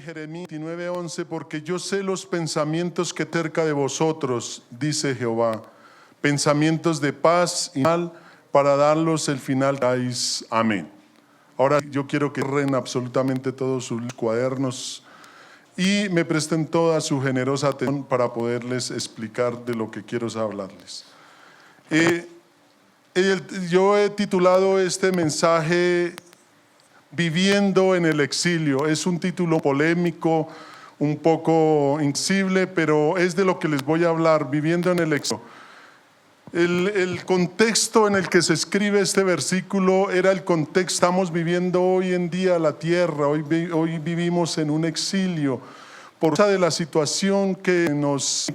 Jeremías 29:11, porque yo sé los pensamientos que cerca de vosotros, dice Jehová, pensamientos de paz y mal, para darlos el final. Amén. Ahora yo quiero que cierren absolutamente todos sus cuadernos y me presten toda su generosa atención para poderles explicar de lo que quiero hablarles. Yo he titulado este mensaje Viviendo en el exilio. Es un título polémico, un poco insensible, pero es de lo que les voy a hablar, viviendo en el exilio. El contexto en el que se escribe este versículo era el contexto. Estamos viviendo hoy en día la tierra, hoy vivimos en un exilio por causa de la situación que nos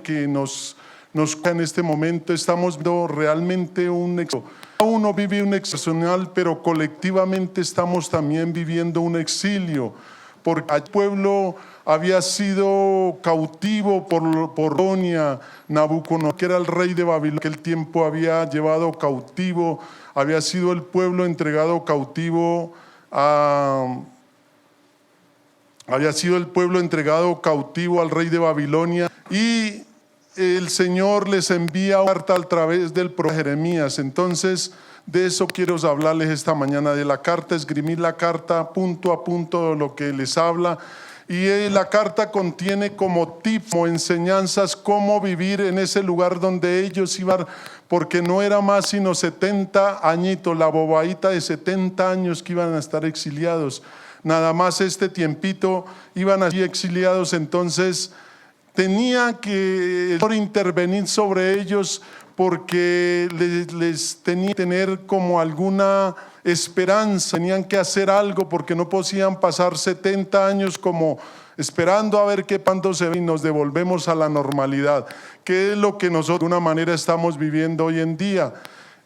en este momento. Estamos viendo realmente un exilio. Cada uno vive un exilio personal, pero colectivamente estamos también viviendo un exilio, porque el pueblo había sido cautivo por Babilonia. Nabucodonosor, que era el rey de Babilonia, que el tiempo había llevado cautivo, había sido el pueblo entregado cautivo había sido el pueblo entregado cautivo al rey de Babilonia, y el Señor les envía una carta a través del profeta Jeremías. Entonces, de eso quiero hablarles esta mañana, de la carta, esgrimir la carta punto a punto de lo que les habla. Y la carta contiene como tips, como enseñanzas, cómo vivir en ese lugar donde ellos iban, porque no era más sino 70 añitos, la bobadita de 70 años que iban a estar exiliados. Nada más este tiempito iban allí exiliados. Entonces tenía que intervenir sobre ellos, porque les tenía que tener como alguna esperanza. Tenían que hacer algo, porque no podían pasar 70 años como esperando a ver qué cuando se ve y nos devolvemos a la normalidad, que es lo que nosotros de una manera estamos viviendo hoy en día.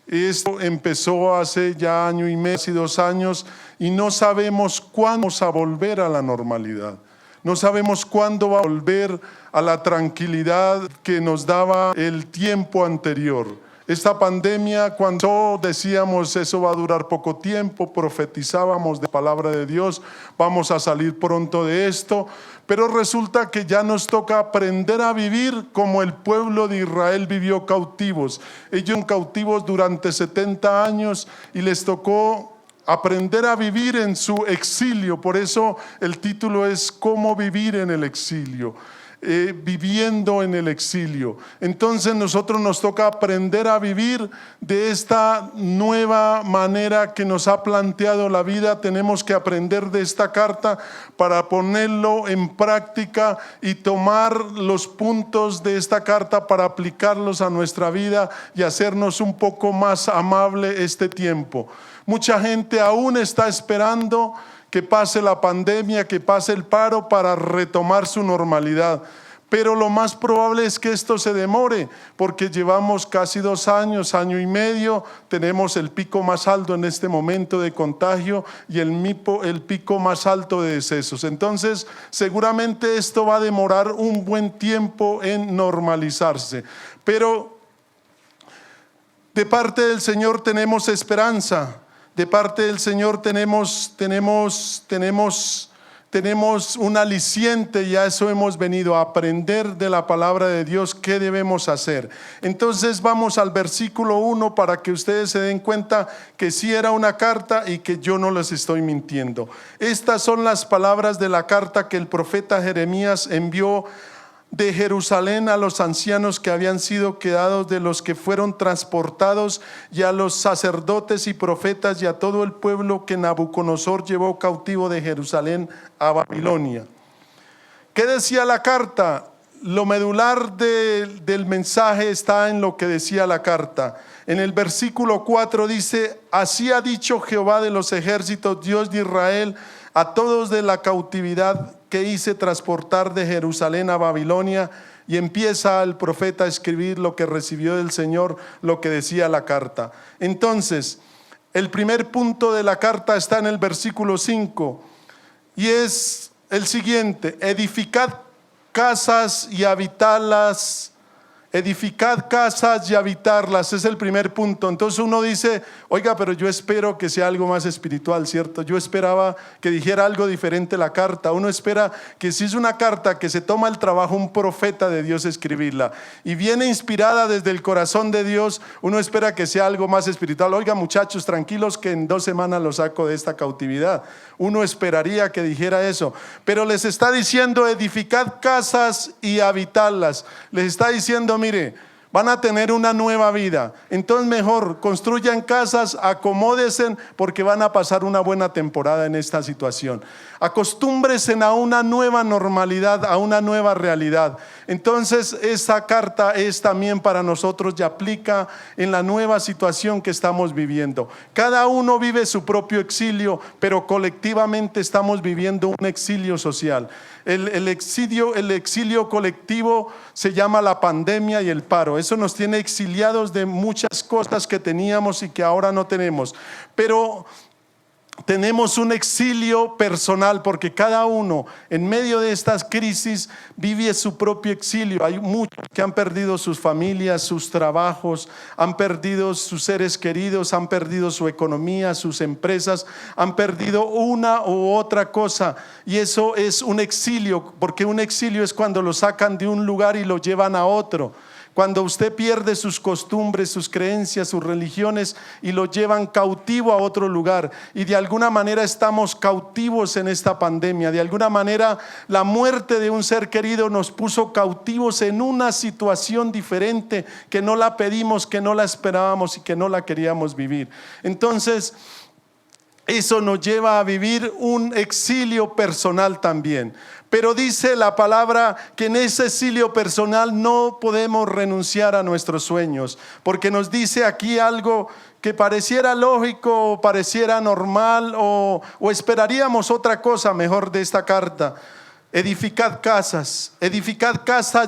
Esto empezó hace ya año y medio, casi 2 años, y no sabemos cuándo vamos a volver a la normalidad. No sabemos cuándo va a volver a la tranquilidad que nos daba el tiempo anterior. Esta pandemia, cuando decíamos eso va a durar poco tiempo, profetizábamos de palabra de Dios, vamos a salir pronto de esto, pero resulta que ya nos toca aprender a vivir como el pueblo de Israel vivió cautivos. Ellos cautivos durante 70 años y les tocó aprender a vivir en su exilio. Por eso el título es ¿Cómo vivir en el exilio? Viviendo en el exilio. Entonces nosotros nos toca aprender a vivir de esta nueva manera que nos ha planteado la vida. Tenemos que aprender de esta carta para ponerlo en práctica y tomar los puntos de esta carta para aplicarlos a nuestra vida y hacernos un poco más amable este tiempo. Mucha gente aún está esperando que pase la pandemia, que pase el paro para retomar su normalidad. Pero lo más probable es que esto se demore, porque llevamos casi 2 años, año y medio, tenemos el pico más alto en este momento de contagio y el pico más alto de decesos. Entonces, seguramente esto va a demorar un buen tiempo en normalizarse. Pero de parte del Señor tenemos esperanza. De parte del Señor tenemos un aliciente, y a eso hemos venido, a aprender de la palabra de Dios qué debemos hacer. Entonces vamos al versículo 1 para que ustedes se den cuenta que sí era una carta y que yo no les estoy mintiendo. Estas son las palabras de la carta que el profeta Jeremías envió de Jerusalén a los ancianos que habían sido quedados de los que fueron transportados, y a los sacerdotes y profetas, y a todo el pueblo que Nabucodonosor llevó cautivo de Jerusalén a Babilonia. ¿Qué decía la carta? Lo medular del mensaje está en lo que decía la carta. En el versículo 4 dice: así ha dicho Jehová de los ejércitos, Dios de Israel, a todos de la cautividad que hice transportar de Jerusalén a Babilonia. Y empieza el profeta a escribir lo que recibió del Señor, lo que decía la carta. Entonces, el primer punto de la carta está en el versículo 5, y es el siguiente: edificad casas y habitadlas, edificad casas y habitarlas, es el primer punto. Entonces uno dice, oiga, pero yo espero que sea algo más espiritual, ¿cierto? Yo esperaba que dijera algo diferente la carta. Uno espera que si es una carta que se toma el trabajo un profeta de Dios escribirla y viene inspirada desde el corazón de Dios, uno espera que sea algo más espiritual. Oiga, muchachos, tranquilos que en 2 semanas los saco de esta cautividad. Uno esperaría que dijera eso, pero les está diciendo edificad casas y habitarlas. Les está diciendo, mire, van a tener una nueva vida, entonces mejor construyan casas, acomódense porque van a pasar una buena temporada en esta situación. Acostúmbrense a una nueva normalidad, a una nueva realidad. Entonces esa carta es también para nosotros y aplica en la nueva situación que estamos viviendo. Cada uno vive su propio exilio, pero colectivamente estamos viviendo un exilio social. El exilio colectivo se llama la pandemia y el paro. Eso nos tiene exiliados de muchas cosas que teníamos y que ahora no tenemos. Pero tenemos un exilio personal porque cada uno en medio de estas crisis vive su propio exilio. Hay muchos que han perdido sus familias, sus trabajos, han perdido sus seres queridos, han perdido su economía, sus empresas, han perdido una u otra cosa, y eso es un exilio, porque un exilio es cuando lo sacan de un lugar y lo llevan a otro. Cuando usted pierde sus costumbres, sus creencias, sus religiones y lo llevan cautivo a otro lugar. Y de alguna manera estamos cautivos en esta pandemia. De alguna manera la muerte de un ser querido nos puso cautivos en una situación diferente que no la pedimos, que no la esperábamos y que no la queríamos vivir. Entonces, eso nos lleva a vivir un exilio personal también. Pero dice la palabra que en ese exilio personal no podemos renunciar a nuestros sueños, porque nos dice aquí algo que pareciera lógico, o pareciera normal, o esperaríamos otra cosa mejor de esta carta. Edificad casas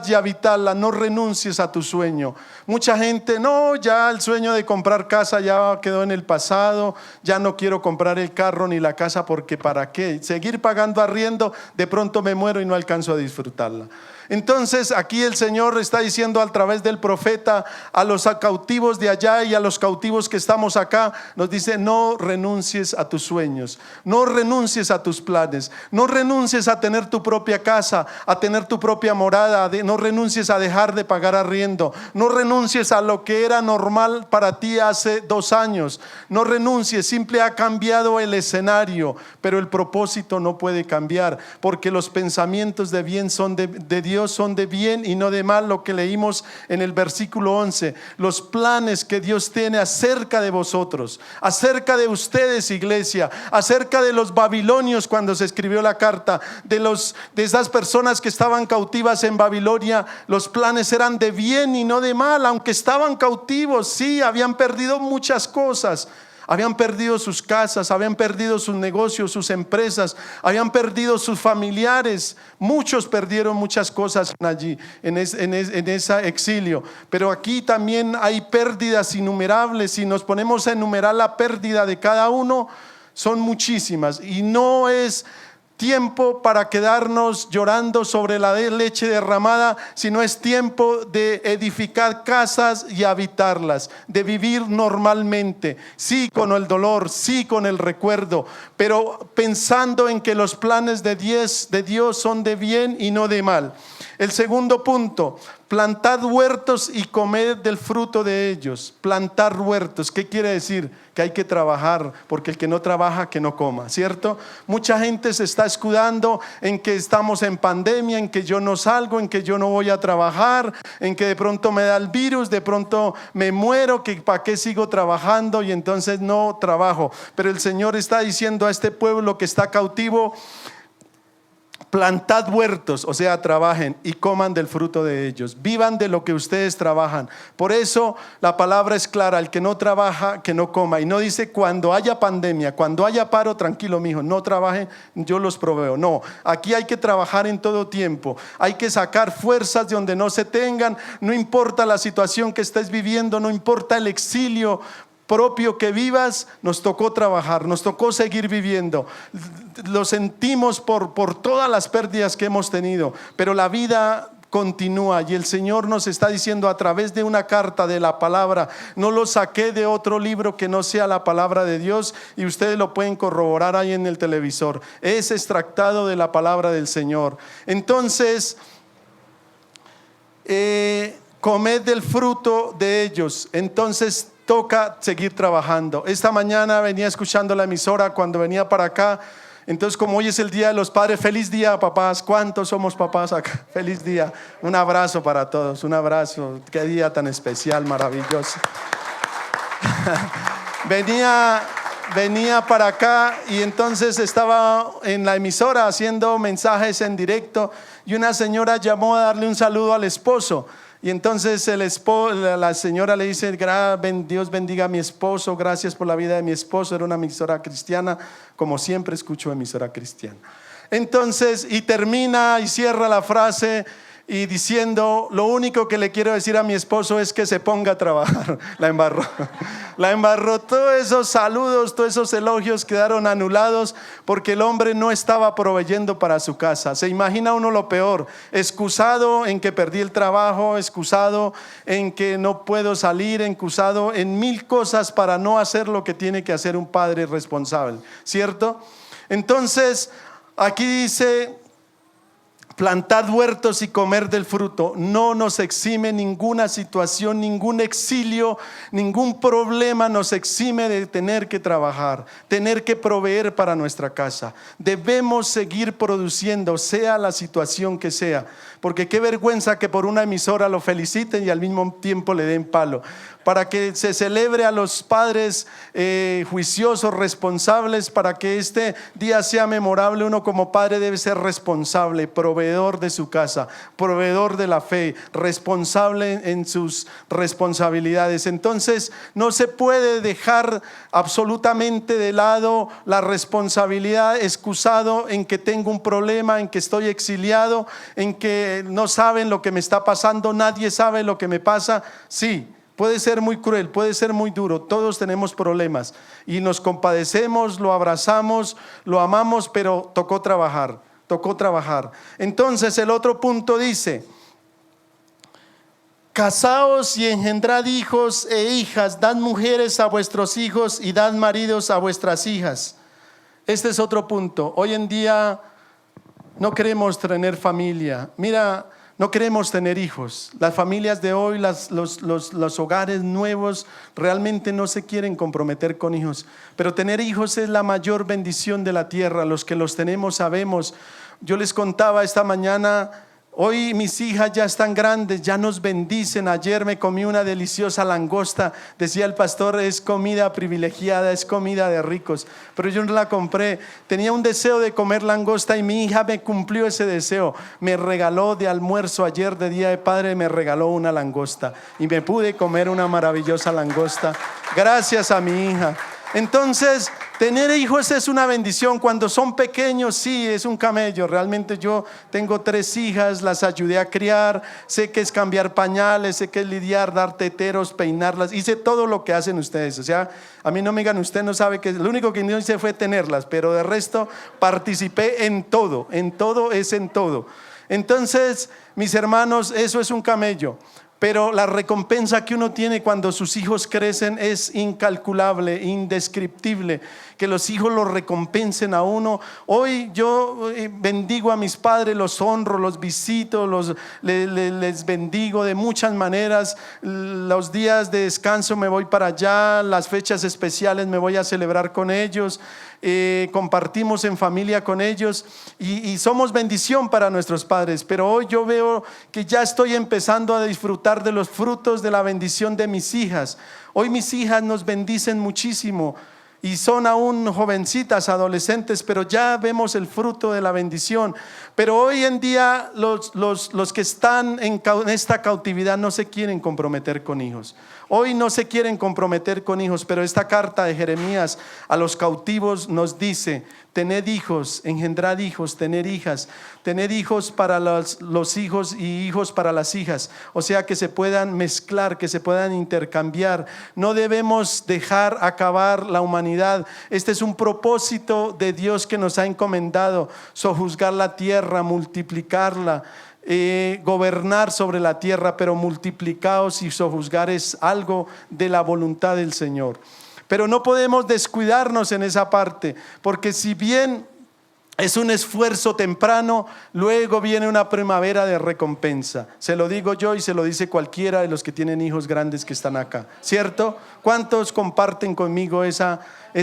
y habitarlas, no renuncies a tu sueño. Mucha gente, no, ya el sueño de comprar casa ya quedó en el pasado, ya no quiero comprar el carro ni la casa porque ¿para qué? Seguir pagando arriendo, de pronto me muero y no alcanzo a disfrutarla. Entonces aquí el Señor está diciendo a través del profeta a los cautivos de allá y a los cautivos que estamos acá, nos dice: no renuncies a tus sueños, no renuncies a tus planes, no renuncies a tener tu propia casa, a tener tu propia morada, no renuncies a dejar de pagar arriendo, no renuncies a lo que era normal para ti hace 2 años, no renuncies, simple ha cambiado el escenario, pero el propósito no puede cambiar, porque los pensamientos de bien son de Dios, son de bien y no de mal, lo que leímos en el versículo 11. Los planes que Dios tiene acerca de vosotros, acerca de ustedes, iglesia, acerca de los babilonios cuando se escribió la carta, de esas personas que estaban cautivas en Babilonia, los planes eran de bien y no de mal, aunque estaban cautivos, sí, habían perdido muchas cosas. Habían perdido sus casas, habían perdido sus negocios, sus empresas, habían perdido sus familiares. Muchos perdieron muchas cosas allí, en ese exilio. Pero aquí también hay pérdidas innumerables. Si nos ponemos a enumerar la pérdida de cada uno, son muchísimas. Y no es tiempo para quedarnos llorando sobre la leche derramada, sino es tiempo de edificar casas y habitarlas, de vivir normalmente, sí con el dolor, sí con el recuerdo, pero pensando en que los planes de Dios son de bien y no de mal. El segundo punto: plantad huertos y comed del fruto de ellos. Plantar huertos, ¿qué quiere decir? Que hay que trabajar, porque el que no trabaja, que no coma, ¿cierto? Mucha gente se está escudando en que estamos en pandemia, en que yo no salgo, en que yo no voy a trabajar, en que de pronto me da el virus, de pronto me muero, que para qué sigo trabajando, y entonces no trabajo. Pero el Señor está diciendo a este pueblo que está cautivo: plantad huertos, o sea, trabajen y coman del fruto de ellos, vivan de lo que ustedes trabajan. Por eso la palabra es clara: el que no trabaja, que no coma. Y no dice cuando haya pandemia, cuando haya paro, tranquilo mijo, no trabajen, yo los proveo. No, aquí hay que trabajar en todo tiempo, hay que sacar fuerzas de donde no se tengan. No importa la situación que estés viviendo, no importa el exilio propio que vivas, nos tocó trabajar, nos tocó seguir viviendo. Lo sentimos por todas las pérdidas que hemos tenido, pero la vida continúa, y el Señor nos está diciendo a través de una carta de la palabra. No lo saqué de otro libro que no sea la palabra de Dios, y ustedes lo pueden corroborar ahí en el televisor. Es extractado de la palabra del Señor. Entonces, comed del fruto de ellos. Entonces toca seguir trabajando. Esta mañana venía escuchando la emisora cuando venía para acá. Entonces, como hoy es el Día de los Padres, feliz día, papás. ¿Cuántos somos papás acá? Feliz día. Un abrazo para todos, un abrazo. Qué día tan especial, maravilloso. Venía para acá, y entonces estaba en la emisora haciendo mensajes en directo, y una señora llamó a darle un saludo al esposo. Y entonces la señora le dice: Dios bendiga a mi esposo, gracias por la vida de mi esposo. Era una emisora cristiana, como siempre escucho emisora cristiana. Entonces, y termina y cierra la frase y diciendo: lo único que le quiero decir a mi esposo es que se ponga a trabajar. La embarró. Todos esos saludos, todos esos elogios quedaron anulados porque el hombre no estaba proveyendo para su casa. Se imagina uno lo peor: excusado en que perdí el trabajo, excusado en que no puedo salir, excusado en mil cosas para no hacer lo que tiene que hacer un padre responsable, ¿cierto? Entonces, aquí dice: plantad huertos y comer del fruto. No nos exime ninguna situación, ningún exilio, ningún problema nos exime de tener que trabajar, tener que proveer para nuestra casa. Debemos seguir produciendo, sea la situación que sea, porque qué vergüenza que por una emisora lo feliciten y al mismo tiempo le den palo. Para que se celebre a los padres juiciosos, responsables, para que este día sea memorable. Uno como padre debe ser responsable, proveedor de su casa, proveedor de la fe, responsable en sus responsabilidades. Entonces no se puede dejar absolutamente de lado la responsabilidad, excusado en que tengo un problema, en que estoy exiliado, en que no saben lo que me está pasando, nadie sabe lo que me pasa. Sí, puede ser muy cruel, puede ser muy duro, todos tenemos problemas y nos compadecemos, lo abrazamos, lo amamos, pero tocó trabajar. Entonces el otro punto dice: casaos y engendrad hijos e hijas, dad mujeres a vuestros hijos y dad maridos a vuestras hijas. Este es otro punto. Hoy en día no queremos tener familia. Mira, no queremos tener hijos. Las familias de hoy, los hogares nuevos realmente no se quieren comprometer con hijos. Pero tener hijos es la mayor bendición de la tierra. Los que los tenemos sabemos. Yo les contaba esta mañana: hoy mis hijas ya están grandes, ya nos bendicen. Ayer me comí una deliciosa langosta. Decía el pastor: es comida privilegiada, es comida de ricos. Pero yo no la compré. Tenía un deseo de comer langosta y mi hija me cumplió ese deseo. Me regaló de almuerzo ayer, de Día de Padre, me regaló una langosta y me pude comer una maravillosa langosta gracias a mi hija. Entonces, tener hijos es una bendición. Cuando son pequeños, sí, es un camello. Realmente yo tengo 3 hijas, las ayudé a criar. Sé que es cambiar pañales, sé que es lidiar, dar teteros, peinarlas. Hice todo lo que hacen ustedes. O sea, a mí no me digan: usted no sabe que lo único que no hice fue tenerlas, pero de resto participé en todo. En todo es en todo. Entonces, mis hermanos, eso es un camello. Pero la recompensa que uno tiene cuando sus hijos crecen es incalculable, indescriptible. Que los hijos lo recompensen a uno. Hoy yo bendigo a mis padres, los honro, los visito, les bendigo de muchas maneras. Los días de descanso me voy para allá, las fechas especiales me voy a celebrar con ellos. Compartimos en familia con ellos y somos bendición para nuestros padres. Pero hoy yo veo que ya estoy empezando a disfrutar de los frutos de la bendición de mis hijas. Hoy mis hijas nos bendicen muchísimo y son aún jovencitas, adolescentes, pero ya vemos el fruto de la bendición. Pero hoy en día los que están en esta cautividad no se quieren comprometer con hijos. Hoy no se quieren comprometer con hijos, pero esta carta de Jeremías a los cautivos nos dice: tened hijos, engendrad hijos, tener hijas, tener hijos para los hijos y hijos para las hijas. O sea, que se puedan mezclar, que se puedan intercambiar. No debemos dejar acabar la humanidad. Este es un propósito de Dios que nos ha encomendado: sojuzgar la tierra, multiplicarla. gobernar sobre la tierra, pero multiplicaos y sojuzgar es algo de la voluntad del Señor. Pero no podemos descuidarnos en esa parte, porque si bien es un esfuerzo temprano, luego viene una primavera de recompensa. Se lo digo yo y se lo dice cualquiera de los que tienen hijos grandes que están acá, ¿cierto? ¿Cuántos comparten conmigo esa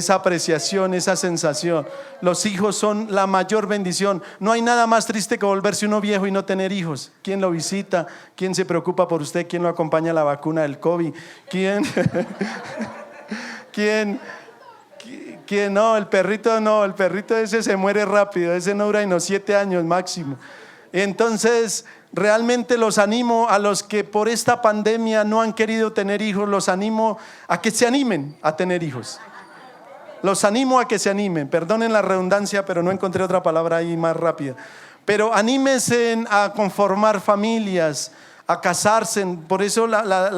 apreciación, esa sensación? Los hijos son la mayor bendición. No hay nada más triste que volverse uno viejo y no tener hijos. ¿Quién lo visita? ¿Quién se preocupa por usted? ¿Quién lo acompaña a la vacuna del COVID? ¿Quién? No, el perrito ese se muere rápido, ese no dura sino 7 años máximo. Entonces, realmente los animo a los que por esta pandemia no han querido tener hijos, los animo a que se animen a tener hijos. Los animo a que se animen, perdonen la redundancia, pero no encontré otra palabra ahí más rápida. Pero anímense a conformar familias, a casarse. Por eso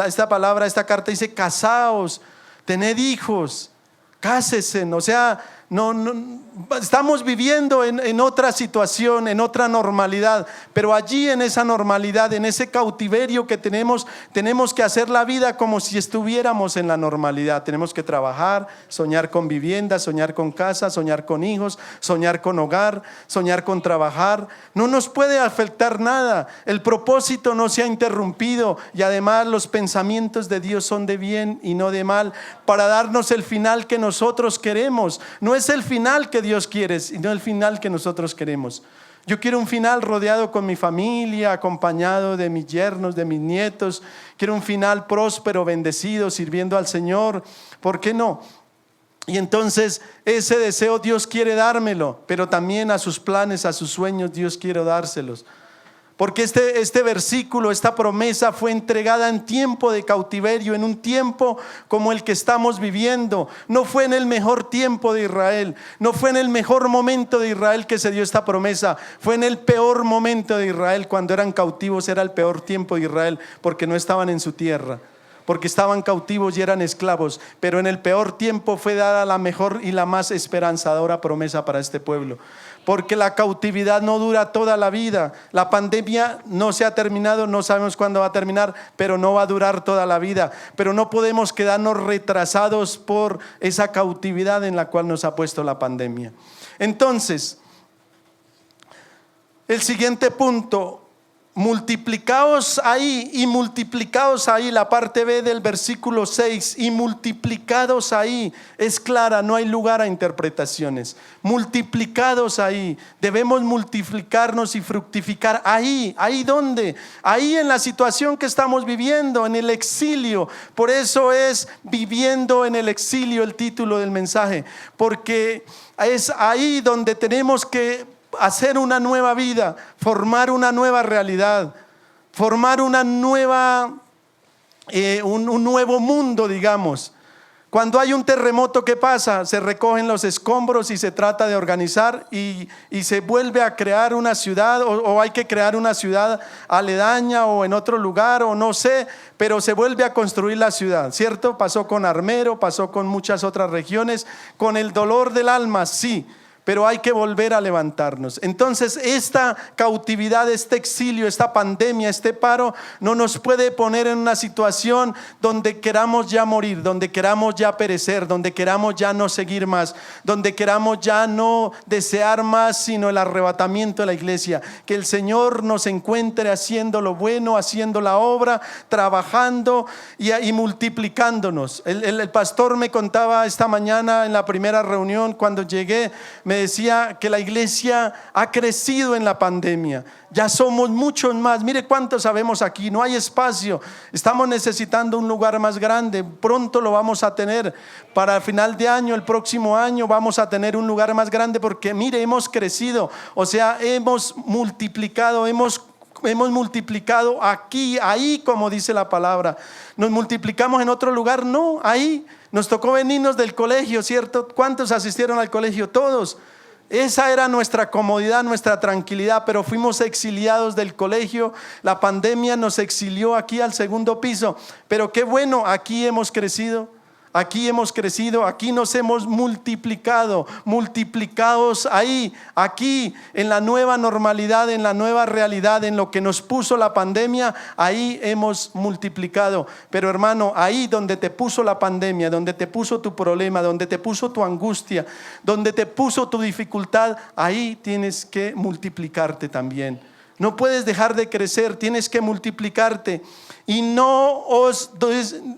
esta palabra, esta carta dice: casaos, tened hijos. Cásese, o sea, no, estamos viviendo en otra situación, en otra normalidad, pero allí en esa normalidad, en ese cautiverio que tenemos que hacer la vida como si estuviéramos en la normalidad. Tenemos que trabajar, soñar con vivienda, soñar con casa, soñar con hijos, soñar con hogar, soñar con trabajar. No nos puede afectar nada, el propósito no se ha interrumpido y además los pensamientos de Dios son de bien y no de mal, para darnos el final que nosotros queremos. No es el final que Dios quiere, sino el final que nosotros queremos. Yo quiero un final rodeado con mi familia, acompañado de mis yernos, de mis nietos. Quiero un final próspero, bendecido, sirviendo al Señor. ¿Por qué no? Y entonces ese deseo Dios quiere dármelo, pero también a sus planes, a sus sueños Dios quiere dárselos. Porque este versículo, esta promesa fue entregada en tiempo de cautiverio, en un tiempo como el que estamos viviendo. No fue en el mejor tiempo de Israel, no fue en el mejor momento de Israel que se dio esta promesa. Fue en el peor momento de Israel, cuando eran cautivos era el peor tiempo de Israel, porque no estaban en su tierra, porque estaban cautivos y eran esclavos. Pero en el peor tiempo fue dada la mejor y la más esperanzadora promesa para este pueblo. Porque la cautividad no dura toda la vida. La pandemia no se ha terminado, no sabemos cuándo va a terminar, pero no va a durar toda la vida. Pero no podemos quedarnos retrasados por esa cautividad en la cual nos ha puesto la pandemia. Entonces, el siguiente punto: multiplicaos ahí y multiplicaos ahí. La parte B del versículo 6, y multiplicados ahí, es clara, no hay lugar a interpretaciones. Multiplicados ahí, debemos multiplicarnos y fructificar ahí. ¿Ahí dónde? Ahí en la situación que estamos viviendo, en el exilio. Por eso es viviendo en el exilio el título del mensaje, porque es ahí donde tenemos que hacer una nueva vida, formar una nueva realidad, formar una nueva, un nuevo mundo, digamos. Cuando hay un terremoto, ¿qué pasa? Se recogen los escombros y se trata de organizar y se vuelve a crear una ciudad, o hay que crear una ciudad aledaña o en otro lugar, o no sé, pero se vuelve a construir la ciudad, ¿cierto? Pasó con Armero, pasó con muchas otras regiones, con el dolor del alma, sí, pero hay que volver a levantarnos. Entonces esta cautividad, este exilio, esta pandemia, este paro no nos puede poner en una situación donde queramos ya morir, donde queramos ya perecer, donde queramos ya no seguir más, donde queramos ya no desear más sino el arrebatamiento de la iglesia. Que el Señor nos encuentre haciendo lo bueno, haciendo la obra, trabajando y multiplicándonos. El pastor me contaba esta mañana en la primera reunión, cuando llegué, me decía que la iglesia ha crecido en la pandemia. Ya somos muchos más. Mire cuántos sabemos aquí, no hay espacio. Estamos necesitando un lugar más grande. Pronto lo vamos a tener. Para el final de año, el próximo año, vamos a tener un lugar más grande, porque mire, hemos crecido. O sea, hemos multiplicado, hemos multiplicado aquí, ahí, como dice la palabra. ¿Nos multiplicamos en otro lugar? No, ahí. Nos tocó venirnos del colegio, ¿cierto? ¿Cuántos asistieron al colegio? Todos. Esa era nuestra comodidad, nuestra tranquilidad, pero fuimos exiliados del colegio. La pandemia nos exilió aquí al segundo piso, pero qué bueno, aquí hemos crecido. aquí hemos crecido, aquí nos hemos multiplicado, multiplicados ahí, aquí en la nueva normalidad, en la nueva realidad, en lo que nos puso la pandemia, ahí hemos multiplicado. Pero hermano, ahí donde te puso la pandemia, donde te puso tu problema, donde te puso tu angustia, donde te puso tu dificultad, ahí tienes que multiplicarte también. No puedes dejar de crecer, tienes que multiplicarte. Y no os,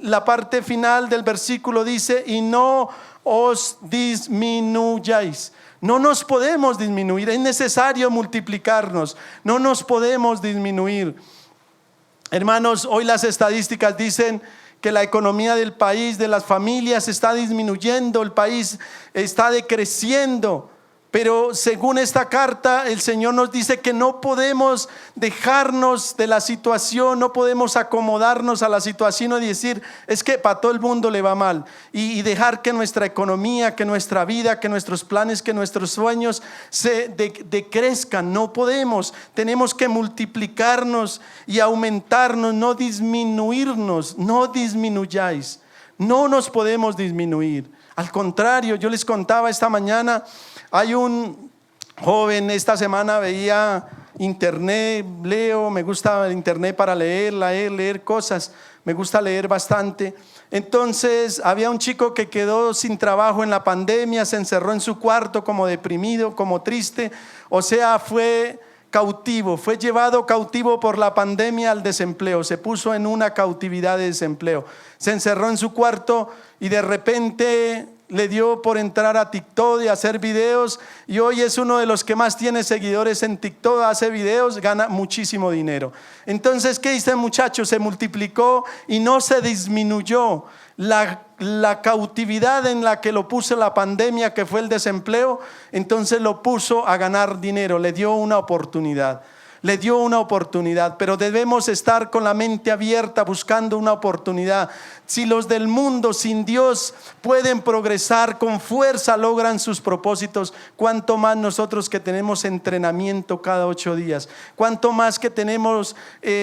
la parte final del versículo dice, y no os disminuyáis. No nos podemos disminuir, es necesario multiplicarnos, no nos podemos disminuir. Hermanos, hoy las estadísticas dicen que la economía del país, de las familias, está disminuyendo, el país está decreciendo. Pero según esta carta, el Señor nos dice que no podemos dejarnos de la situación, no podemos acomodarnos a la situación y decir, es que para todo el mundo le va mal, y dejar que nuestra economía, que nuestra vida, que nuestros planes, que nuestros sueños se decrezcan. No podemos, tenemos que multiplicarnos y aumentarnos, no disminuirnos. No disminuyáis, no nos podemos disminuir. Al contrario, yo les contaba esta mañana, hay un joven, esta semana veía internet, me gusta el internet para leer cosas, me gusta leer bastante. Entonces había un chico que quedó sin trabajo en la pandemia, se encerró en su cuarto como deprimido, como triste, o sea, fue cautivo, fue llevado cautivo por la pandemia al desempleo, se puso en una cautividad de desempleo, se encerró en su cuarto y de repente le dio por entrar a TikTok y hacer videos, y hoy es uno de los que más tiene seguidores en TikTok, hace videos, gana muchísimo dinero. Entonces, ¿qué dice el muchacho? Se multiplicó y no se disminuyó. La cautividad en la que lo puso la pandemia, que fue el desempleo, entonces lo puso a ganar dinero, le dio una oportunidad. Pero debemos estar con la mente abierta buscando una oportunidad. Si los del mundo sin Dios pueden progresar con fuerza, logran sus propósitos, cuánto más nosotros que tenemos entrenamiento cada 8 días, cuánto más que tenemos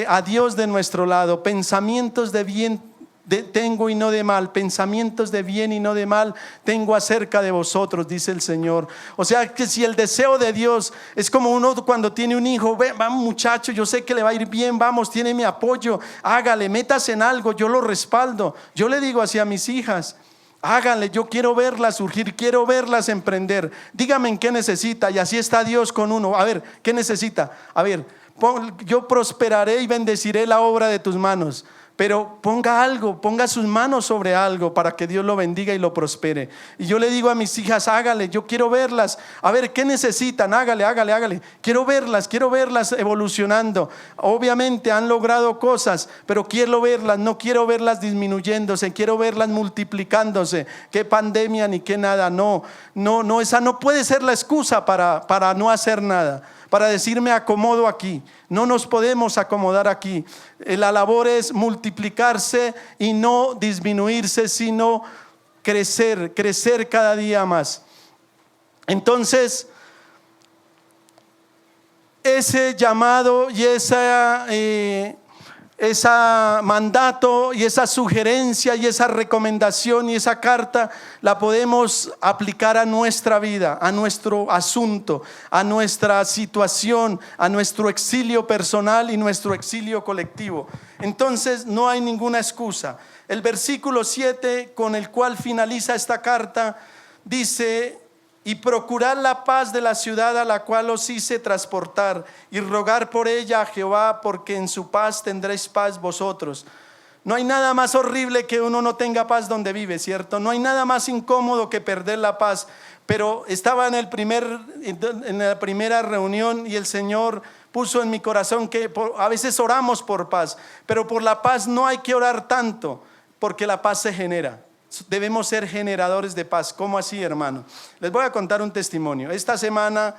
a Dios de nuestro lado, pensamientos de bien tengo y no de mal, pensamientos de bien y no de mal tengo acerca de vosotros, dice el Señor. O sea que si el deseo de Dios es como uno cuando tiene un hijo, vamos muchacho, yo sé que le va a ir bien, vamos, tiene mi apoyo, hágale, métase en algo, yo lo respaldo. Yo le digo así a mis hijas, háganle, yo quiero verlas surgir, quiero verlas emprender, dígame en qué necesita. Y así está Dios con uno. A ver, ¿qué necesita? A ver, yo prosperaré y bendeciré la obra de tus manos. Pero ponga algo, ponga sus manos sobre algo para que Dios lo bendiga y lo prospere. Y yo le digo a mis hijas, hágale, yo quiero verlas. A ver, ¿qué necesitan? Hágale. Quiero verlas evolucionando. Obviamente han logrado cosas, pero quiero verlas, no quiero verlas disminuyéndose, quiero verlas multiplicándose. Qué pandemia ni qué nada, no, esa no puede ser la excusa para no hacer nada, para decir me acomodo aquí. No nos podemos acomodar aquí. La labor es multiplicarse y no disminuirse, sino crecer cada día más. Entonces, ese llamado y esa mandato y esa sugerencia y esa recomendación y esa carta la podemos aplicar a nuestra vida, a nuestro asunto, a nuestra situación, a nuestro exilio personal y nuestro exilio colectivo. Entonces no hay ninguna excusa. El versículo 7 con el cual finaliza esta carta dice: y procurad la paz de la ciudad a la cual os hice transportar, y rogar por ella a Jehová, porque en su paz tendréis paz vosotros. No hay nada más horrible que uno no tenga paz donde vive, ¿cierto? No hay nada más incómodo que perder la paz. Pero estaba en la primera reunión y el Señor puso en mi corazón que a veces oramos por paz, pero por la paz no hay que orar tanto, porque la paz se genera. Debemos ser generadores de paz. ¿Cómo así, hermano? Les voy a contar un testimonio. Esta semana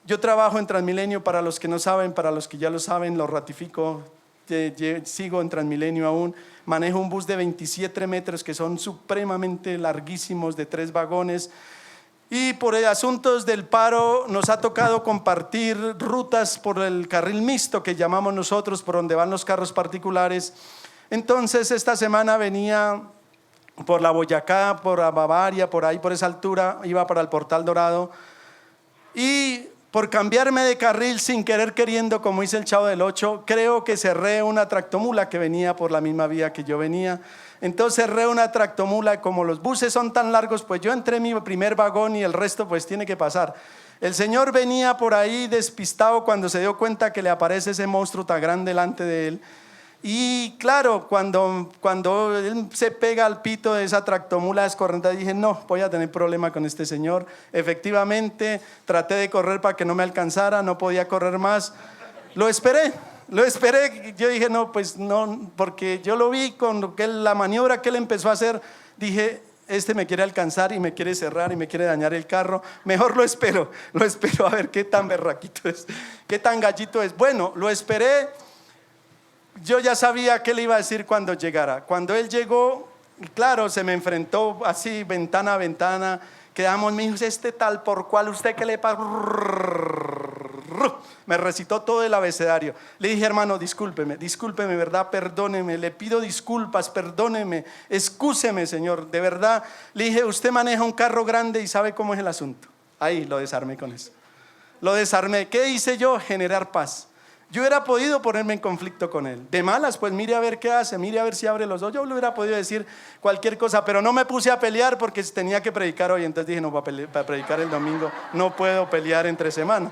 yo trabajo en Transmilenio. Para los que no saben, para los que ya lo saben, lo ratifico. Sigo en Transmilenio aún. Manejo un bus de 27 metros que son supremamente larguísimos, de 3 vagones. Y por asuntos del paro nos ha tocado compartir rutas por el carril mixto que llamamos nosotros, por donde van los carros particulares. Entonces esta semana venía por la Boyacá, por la Bavaria, por ahí, por esa altura, iba para el Portal Dorado. Y por cambiarme de carril sin querer queriendo, como dice el Chavo del Ocho, creo que cerré una tractomula que venía por la misma vía que yo venía. Entonces cerré una tractomula, como los buses son tan largos, pues yo entré en mi primer vagón y el resto pues tiene que pasar. El señor venía por ahí despistado cuando se dio cuenta que le aparece ese monstruo tan grande delante de él. Y claro, cuando él se pega al pito de esa tractomula descorrentada, dije, no, voy a tener problema con este señor. Efectivamente, traté de correr para que no me alcanzara, no podía correr más. Lo esperé. Yo dije, no, pues no, porque yo lo vi con la maniobra que él empezó a hacer. Dije, este me quiere alcanzar y me quiere cerrar y me quiere dañar el carro. Mejor lo espero a ver qué tan berraquito es, qué tan gallito es. Bueno, lo esperé. Yo ya sabía qué le iba a decir cuando llegara. Cuando él llegó, claro, se me enfrentó así, ventana a ventana. Quedamos, me dijo, este tal por cual, ¿usted qué le pasa? Me recitó todo el abecedario. Le dije, hermano, discúlpeme, ¿verdad? Perdóneme, le pido disculpas, perdóneme, excúseme, señor, de verdad. Le dije, usted maneja un carro grande y sabe cómo es el asunto. Ahí lo desarmé con eso. Lo desarmé. ¿Qué hice yo? Generar paz. Yo hubiera podido ponerme en conflicto con él. De malas, pues mire a ver qué hace, mire a ver si abre los ojos. Yo le hubiera podido decir cualquier cosa, pero no me puse a pelear porque tenía que predicar hoy. Entonces dije, no, para predicar el domingo no puedo pelear entre semana.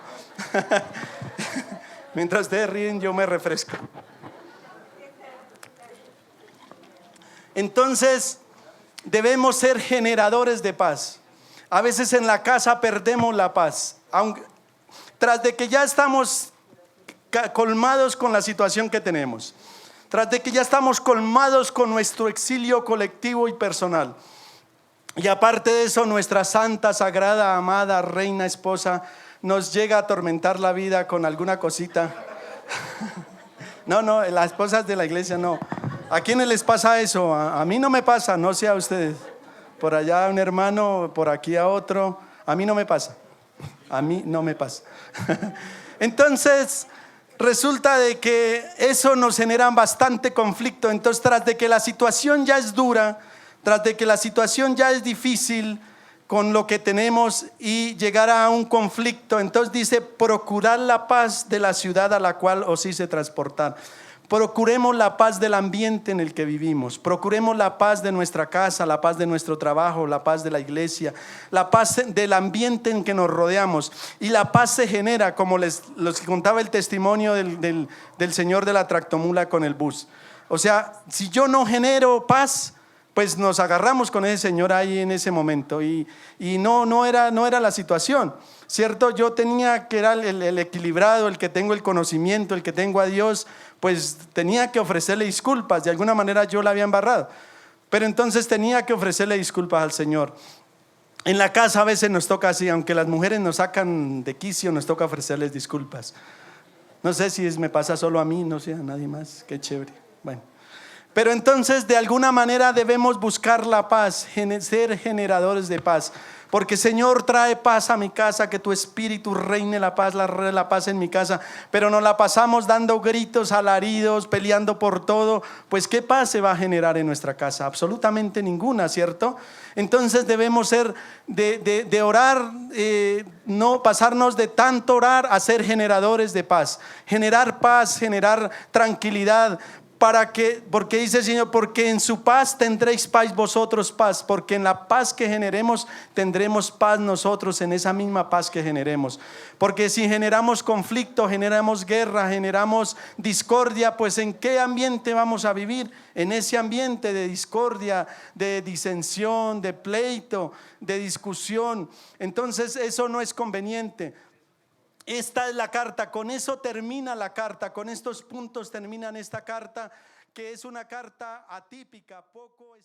Mientras ustedes ríen, yo me refresco. Entonces, debemos ser generadores de paz. A veces en la casa perdemos la paz. Tras de que ya estamos colmados con la situación que tenemos, tras de que ya estamos colmados con nuestro exilio colectivo y personal, y aparte de eso nuestra santa, sagrada, amada reina esposa nos llega a atormentar la vida con alguna cosita. No, las esposas de la iglesia no. ¿A quiénes les pasa eso? A mí no me pasa, no sé a ustedes. Por allá un hermano, por aquí a otro. A mí no me pasa. Entonces resulta de que eso nos genera bastante conflicto. Entonces, tras de que la situación ya es dura, tras de que la situación ya es difícil con lo que tenemos y llegar a un conflicto, entonces dice, procurar la paz de la ciudad a la cual os hice transportar. Procuremos la paz del ambiente en el que vivimos, procuremos la paz de nuestra casa, la paz de nuestro trabajo, la paz de la iglesia, la paz del ambiente en que nos rodeamos. Y la paz se genera, como les contaba el testimonio del señor de la tractomula con el bus. O sea, si yo no genero paz, pues nos agarramos con ese señor ahí en ese momento y no era la situación, ¿cierto? Yo tenía que era el equilibrado, el que tengo el conocimiento, el que tengo a Dios, pues tenía que ofrecerle disculpas. De alguna manera yo la había embarrado, pero entonces tenía que ofrecerle disculpas al Señor. En la casa a veces nos toca así, aunque las mujeres nos sacan de quicio, nos toca ofrecerles disculpas. No sé si me pasa solo a mí, no sé a nadie más. Qué chévere. Bueno, pero entonces de alguna manera debemos buscar la paz, ser generadores de paz. Porque Señor, trae paz a mi casa, que tu espíritu reine la paz en mi casa. Pero nos la pasamos dando gritos, alaridos, peleando por todo. Pues ¿qué paz se va a generar en nuestra casa? Absolutamente ninguna, ¿cierto? Entonces debemos ser de orar, no pasarnos de tanto orar a ser generadores de paz. Generar paz, generar tranquilidad. Porque dice el Señor, porque en su paz tendréis paz vosotros, paz, porque en la paz que generemos tendremos paz nosotros, en esa misma paz que generemos. Porque si generamos conflicto, generamos guerra, generamos discordia, pues ¿en qué ambiente vamos a vivir? En ese ambiente de discordia, de disensión, de pleito, de discusión. Entonces eso no es conveniente. Esta es la carta, con eso termina la carta, con estos puntos terminan esta carta, que es una carta atípica, poco